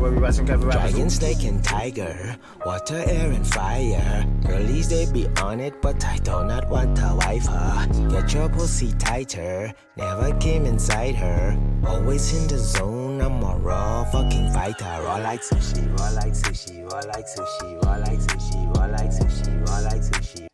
where we rise and gather Dragon, snake, and tiger, water, air, and fire. Girlies, they be on it, but I do not want to wife her. Get your pussy tighter, never came inside her. Always in the zone, I'm a raw fucking fighter. Raw like sushi, raw like sushi, raw like sushi, raw like sushi, raw like sushi, raw like sushi.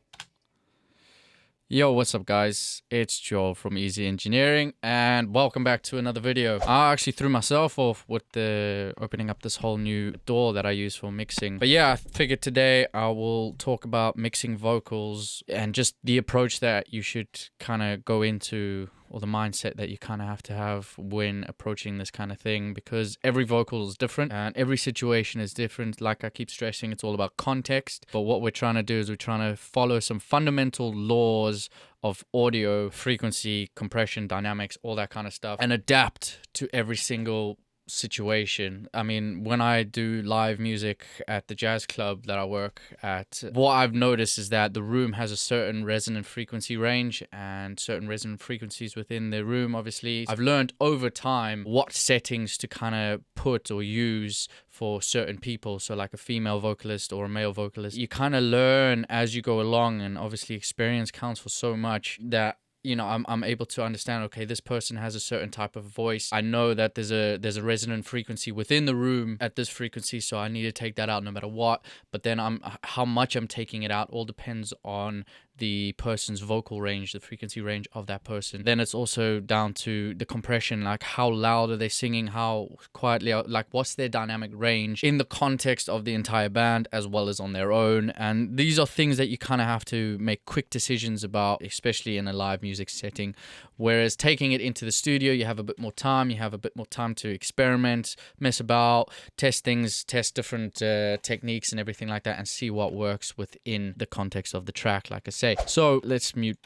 Yo, what's up guys? It's Joel from Easy Engineering and welcome back to another video. I actually threw myself off with opening up this whole new DAW that I use for mixing. But yeah, I figured today I will talk about mixing vocals and just the approach that you should kind of go into, or the mindset that you kind of have to have when approaching this kind of thing, because every vocal is different and every situation is different. Like I keep stressing, it's all about context. But what we're trying to do is we're trying to follow some fundamental laws of audio, frequency, compression, dynamics, all that kind of stuff, and adapt to every single situation. I mean, when I do live music at the jazz club that I work at, what I've noticed is that the room has a certain resonant frequency range and certain resonant frequencies within the room. Obviously, I've learned over time what settings to kind of put or use for certain people. So like a female vocalist or a male vocalist, you kind of learn as you go along, and obviously experience counts for so much that, you know, I'm able to understand, okay, this person has a certain type of voice. I know that there's a resonant frequency within the room at this frequency, so I need to take that out no matter what. But then how much I'm taking it out all depends on the person's vocal range, the frequency range of that person. Then it's also down to the compression, like how loud are they singing, how quietly, like what's their dynamic range in the context of the entire band as well as on their own. And these are things that you kind of have to make quick decisions about, especially in a live music setting. Whereas taking it into the studio, you have a bit more time, to experiment, mess about, test things, test different techniques and everything like that, and see what works within the context of the track, like I said. So let's mute.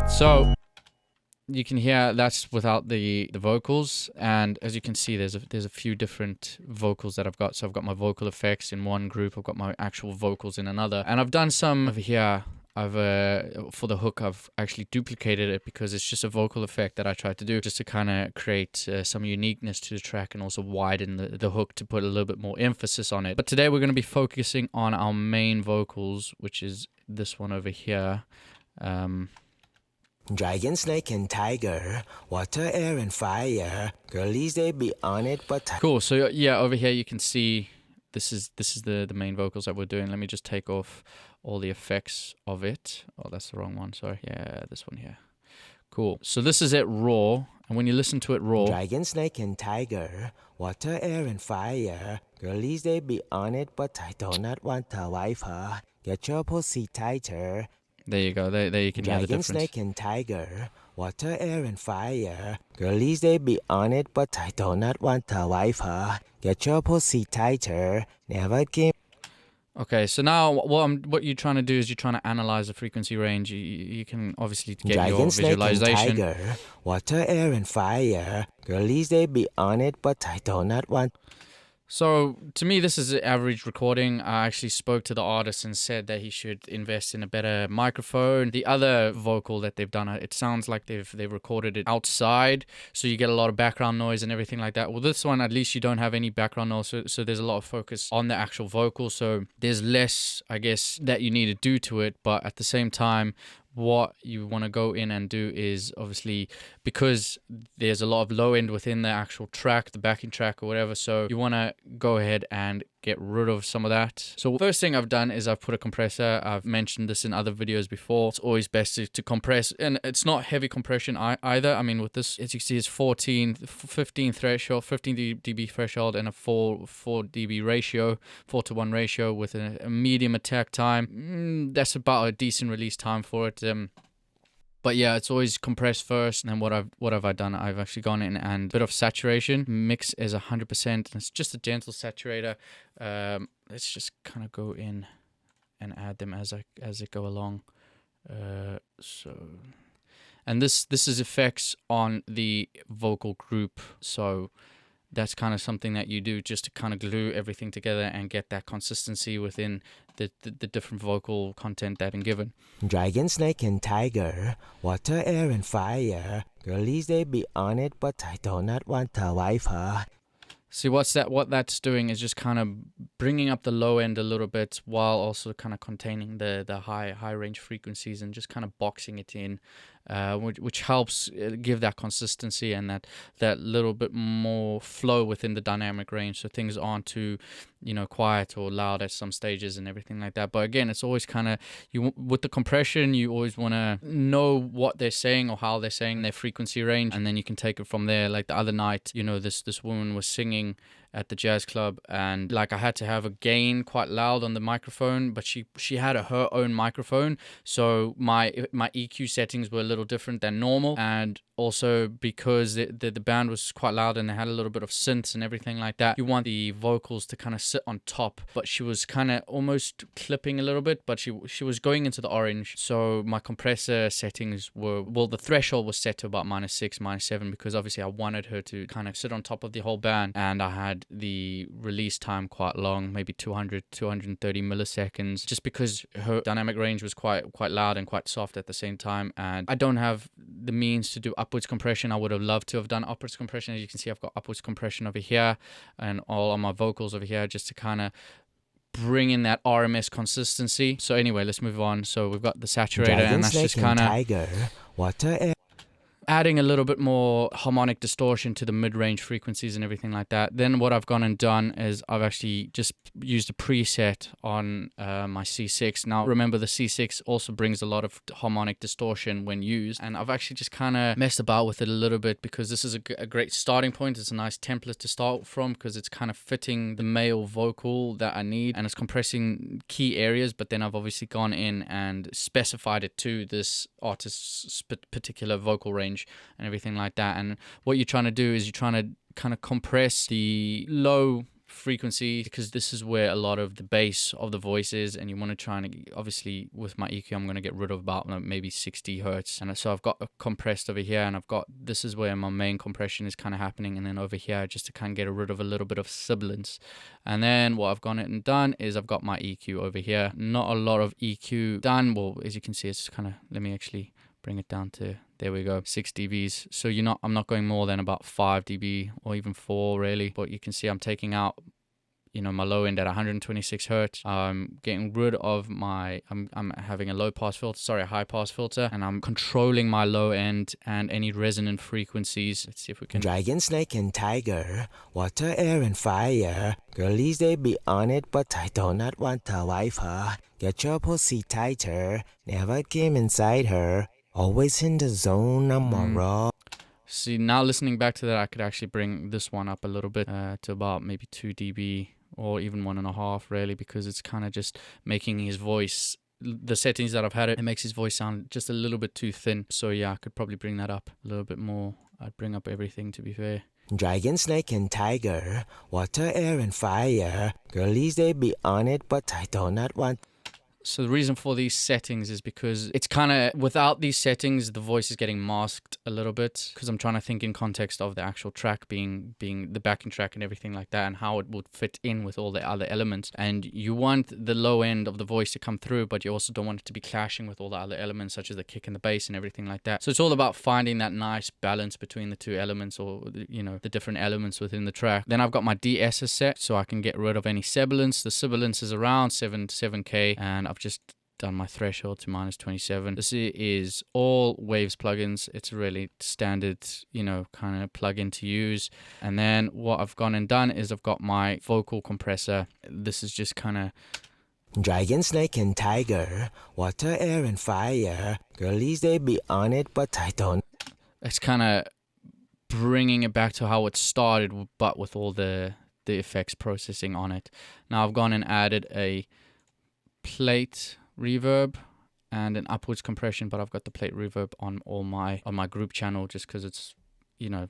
So you can hear that's without the vocals, and as you can see, there's a few different vocals that I've got. So I've got my vocal effects in one group, I've got my actual vocals in another, and I've done some over here. For the hook, I've actually duplicated it because it's just a vocal effect that I tried to do just to kind of create some uniqueness to the track and also widen the hook to put a little bit more emphasis on it. But today we're going to be focusing on our main vocals, which is this one over here. Dragon, snake, and tiger, water, air, and fire. Girlies, they be on it, but cool. So yeah, over here you can see this is the main vocals that we're doing. Let me just take off all the effects of it. Oh, that's the wrong one. Sorry. Yeah, this one here. Cool. So this is it raw, and when you listen to it raw, Dragon, snake, and tiger, water, air, and fire. Girlies, they be on it, but I do not want to wife her. Get your pussy tighter. There you go. There you can hear the Dragon, difference. snake, and tiger, water, air, and fire. Girlies, they be on it, but I do not want to wife her. Get your pussy tighter. Never came. Okay, so now what you're trying to do is you're trying to analyze the frequency range. You can obviously get Dragon, your snake, visualization. And tiger, water, air, and fire. Girlies, they be on it, but I do not want. So to me, this is an average recording. I actually spoke to the artist and said that he should invest in a better microphone. The other vocal that they've done, it sounds like they've recorded it outside, so you get a lot of background noise and everything like that. Well, this one, at least you don't have any background noise, so there's a lot of focus on the actual vocal. So there's less, I guess, that you need to do to it, but at the same time, what you want to go in and do is, obviously, because there's a lot of low end within the actual track, the backing track or whatever, so you want to go ahead and get rid of some of that. So first thing I've done is I've put a compressor. I've mentioned this in other videos before. It's always best to compress, and it's not heavy compression either. I mean, with this, as you see, it's 15 threshold, 15 dB threshold, and a 4 dB ratio, 4:1 ratio with a medium attack time. That's about a decent release time for it. But yeah, it's always compressed first, and then what have I done? I've actually gone in and a bit of saturation. Mix is 100%, and it's just a gentle saturator. Let's just kind of go in and add them as they go along. And this is effects on the vocal group. So that's kind of something that you do just to kind of glue everything together and get that consistency within the different vocal content that I'm given. Dragon, snake, and tiger, water, air, and fire. Girlies, they be on it, but I do not want to wife her. See, what that's doing is just kind of bringing up the low end a little bit while also kind of containing the high range frequencies and just kind of boxing it in, which helps give that consistency and that little bit more flow within the dynamic range, so things aren't too, quiet or loud at some stages and everything like that. But again, it's always kind of, with the compression, you always want to know what they're saying or how they're saying their frequency range, and then you can take it from there. Like the other night, this woman was singing at the jazz club, and like I had to have a gain quite loud on the microphone, but she had her own microphone, so my EQ settings were a little different than normal. And also because the band was quite loud and they had a little bit of synths and everything like that, you want the vocals to kind of sit on top, but she was kind of almost clipping a little bit, but she was going into the orange. So my compressor settings were, well, the threshold was set to about -6, -7, because obviously I wanted her to kind of sit on top of the whole band, and I had the release time quite long, maybe 230 milliseconds, just because her dynamic range was quite loud and quite soft at the same time. And I don't have the means to do upwards compression. I would have loved to have done upwards compression. As you can see, I've got upwards compression over here and all on my vocals over here, just to kind of bring in that RMS consistency. So anyway, let's move on. So we've got the saturator, Dragon, and that's snake, just kind of tiger, water, air. adding a little bit more harmonic distortion to the mid-range frequencies and everything like that. Then what I've gone and done is I've actually just used a preset on my C6. Now remember, the C6 also brings a lot of harmonic distortion when used, and I've actually just kind of messed about with it a little bit, because this is a great starting point. It's a nice template to start from, because it's kind of fitting the male vocal that I need, and it's compressing key areas. But then I've obviously gone in and specified it to this artist's particular vocal range and everything like that. And what you're trying to do is you're trying to kind of compress the low frequency, because this is where a lot of the bass of the voice is, and you want to try and, obviously with my EQ, I'm going to get rid of about maybe 60 hertz, and so I've got compressed over here, and I've got, this is where my main compression is kind of happening, and then over here just to kind of get rid of a little bit of sibilance. And then what I've gone and done is I've got my EQ over here. Not a lot of EQ done. Well, as you can see, it's kind of, let me actually bring it down to, there we go, 6 dBs. So I'm not going more than about 5 dB or even 4 really. But you can see I'm taking out, my low end at 126 hertz. I'm getting rid of my, I'm having a a high pass filter, and I'm controlling my low end and any resonant frequencies. Let's see if we can. Dragon, snake, and tiger, water, air, and fire. Girlies, they be on it, but I do not want to wife her. Get your pussy tighter, never came inside her. Always in the zone, I'm raw. See, now listening back to that, I could actually bring this one up a little bit to about maybe 2 dB or even 1.5 really, because it's kind of just making his voice, the settings that I've had it makes his voice sound just a little bit too thin. So yeah, I could probably bring that up a little bit more. I'd bring up everything, to be fair. Dragon, snake, and tiger, water, air, and fire. Girlies, they be on it, but I do not want. So the reason for these settings is because it's kind of, without these settings, the voice is getting masked a little bit, because I'm trying to think in context of the actual track being the backing track and everything like that, and how it would fit in with all the other elements. And you want the low end of the voice to come through, but you also don't want it to be clashing with all the other elements, such as the kick and the bass and everything like that. So it's all about finding that nice balance between the two elements, or the different elements within the track. Then I've got my de-esser set, so I can get rid of any sibilance. The sibilance is around 7K, and I've just done my threshold to -27. This is all Waves plugins. It's a really standard, kind of plugin to use. And then what I've gone and done is I've got my vocal compressor. This is just kind of Dragon, snake, and tiger, water, air, and fire. Girlies, they be on it, but I don't. It's kind of bringing it back to how it started, but with all the effects processing on it. Now I've gone and added a plate reverb and an upwards compression, but I've got the plate reverb on my group channel, just because it's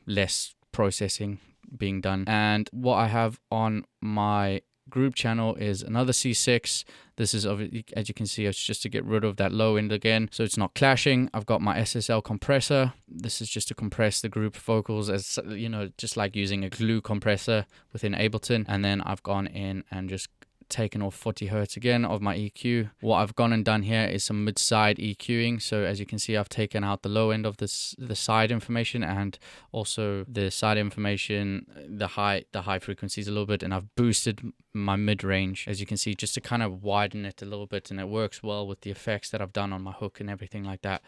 less processing being done. And what I have on my group channel is another C6. This is, as you can see, it's just to get rid of that low end again, so it's not clashing. I've got my SSL compressor. This is just to compress the group vocals, as you know, just like using a glue compressor within Ableton. And then I've gone in and just taken off 40 hertz again of my EQ. What I've gone and done here is some mid-side EQing. So as you can see, I've taken out the low end of the side information, and also the side information, the high frequencies a little bit, and I've boosted my mid-range, as you can see, just to kind of widen it a little bit, and it works well with the effects that I've done on my hook and everything like that.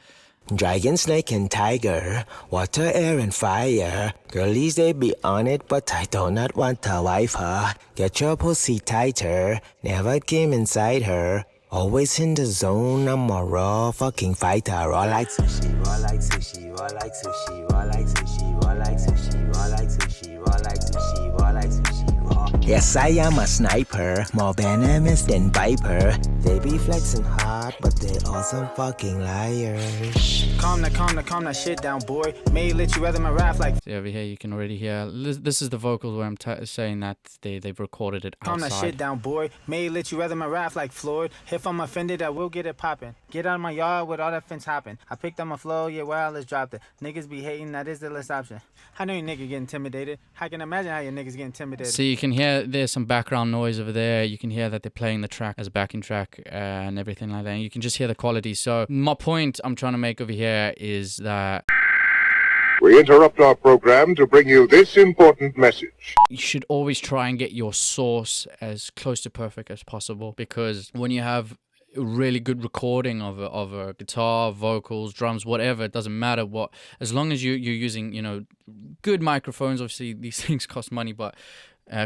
Dragon, snake, and tiger, water, air, and fire. Girlies, they be on it, but I do not want to wife her. Get your pussy tighter, never came inside her. Always in the zone, I'm a raw fucking fighter. Raw like sushi, raw like sushi, raw like sushi, raw like sushi, raw like sushi, raw like sushi, raw like sushi, raw like sushi, raw. Yes, I am a sniper, more venomous than Viper. They be flexing hard, but they all some fucking liars. Calm that shit down, boy. May let you rather my rap like. See over here, you can already hear. This is the vocals where I'm saying that they've recorded it outside. Calm that shit down, boy. May let you rather my rap like Floyd. If I'm offended, I will get it poppin'. Get out of my yard with all that fence hopping. I picked up my flow, yeah, well, let's drop it. Niggas be hating, that is the less option. I know you nigga get intimidated. I can imagine how your niggas get intimidated. So you can hear there's some background noise over there. You can hear that they're playing the track as a backing track and everything like that. And you can just hear the quality. So my point I'm trying to make over here is that we interrupt our program to bring you this important message. you should always try and get your source as close to perfect as possible, because when you have a really good recording of a guitar, vocals, drums, whatever, it doesn't matter what, as long as you're using, you know, good microphones. Obviously these things cost money, but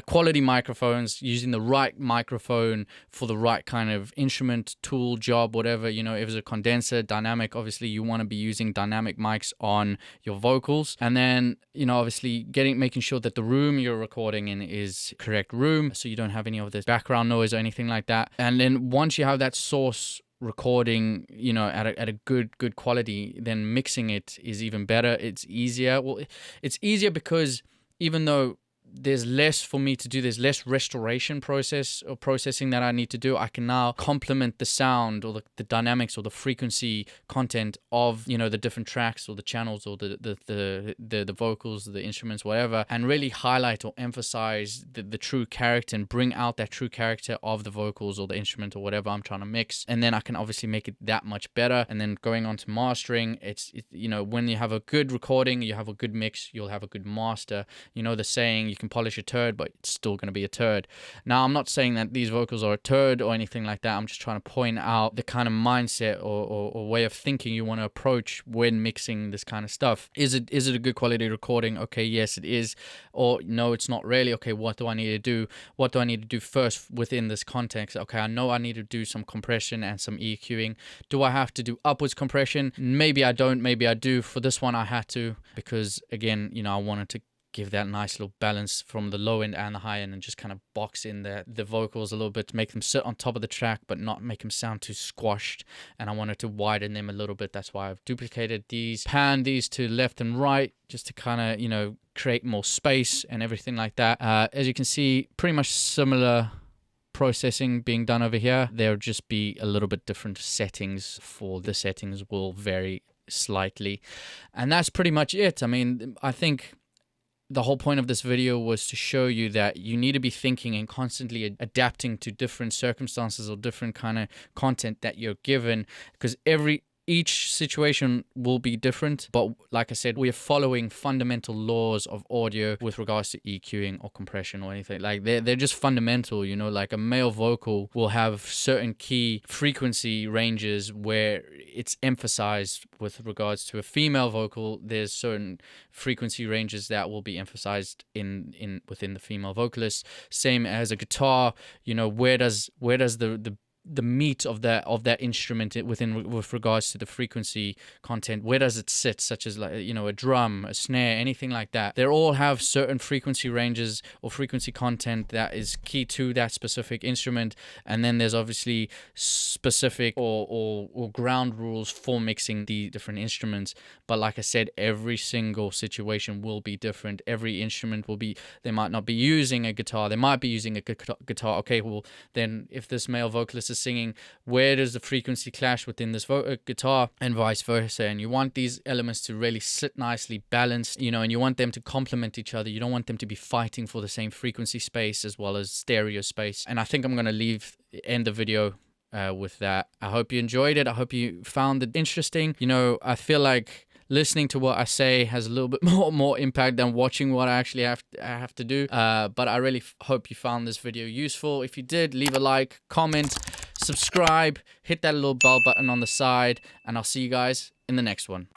quality microphones, using the right microphone for the right kind of instrument, tool, job, whatever. You know, if it's a condenser, dynamic, obviously you want to be using dynamic mics on your vocals. And then, you know, obviously making sure that the room you're recording in is correct room, so you don't have any of this background noise or anything like that. And then once you have that source recording, you know, at a good quality, then mixing it is even better. It's easier. Well, it's easier because even though there's less for me to do, there's less restoration processing that I need to do, I can now complement the sound or the dynamics or the frequency content of, you know, the different tracks or the channels or the vocals, the instruments, whatever, and really highlight or emphasize the true character and bring out that true character of the vocals or the instrument or whatever I'm trying to mix. And then I can obviously make it that much better. And then going on to mastering, you know, when you have a good recording, you have a good mix, you'll have a good master. You know the saying, you can polish a turd, but it's still going to be a turd. Now, I'm not saying that these vocals are a turd or anything like that. I'm just trying to point out the kind of mindset or way of thinking you want to approach when mixing this kind of stuff. Is it a good quality recording? Okay, yes, it is. Or no, it's not really. Okay, what do I need to do? What do I need to do first within this context? Okay, I know I need to do some compression and some EQing. Do I have to do upwards compression? Maybe I don't, maybe I do. For this one, I had to, because again, you know, I wanted to give that nice little balance from the low end and the high end, and just kind of box in the vocals a little bit to make them sit on top of the track but not make them sound too squashed. And I wanted to widen them a little bit. That's why I've duplicated these, panned these to left and right, just to kind of, you know, create more space and everything like that. As you can see, pretty much similar processing being done over here. There'll just be a little bit different settings. For the settings will vary slightly, and that's pretty much it. I mean, I think the whole point of this video was to show you that you need to be thinking and constantly adapting to different circumstances or different kind of content that you're given, because each situation will be different. But like I said, we are following fundamental laws of audio with regards to EQing or compression or anything. Like they're just fundamental, you know, like a male vocal will have certain key frequency ranges where it's emphasized. With regards to a female vocal, there's certain frequency ranges that will be emphasized within the female vocalist. Same as a guitar, you know, where does the the meat of that instrument with regards to the frequency content. Where does it sit, such as, like, you know, a drum, a snare, anything like that. They all have certain frequency ranges or frequency content that is key to that specific instrument, and then there's obviously specific or ground rules for mixing the different instruments. But like I said, every single situation will be different. Every instrument will be, they might not be using a guitar, they might be using a guitar. Okay, well then if this male vocalist is singing, where does the frequency clash within this guitar, and vice versa? And you want these elements to really sit nicely balanced, you know, and you want them to complement each other. You don't want them to be fighting for the same frequency space as well as stereo space. And I think I'm going to end the video with that. I hope you enjoyed it. I hope you found it interesting. You know, I feel like listening to what I say has a little bit more impact than watching what I actually have to do. But I really hope you found this video useful. If you did, leave a like, comment, subscribe, hit that little bell button on the side, and I'll see you guys in the next one.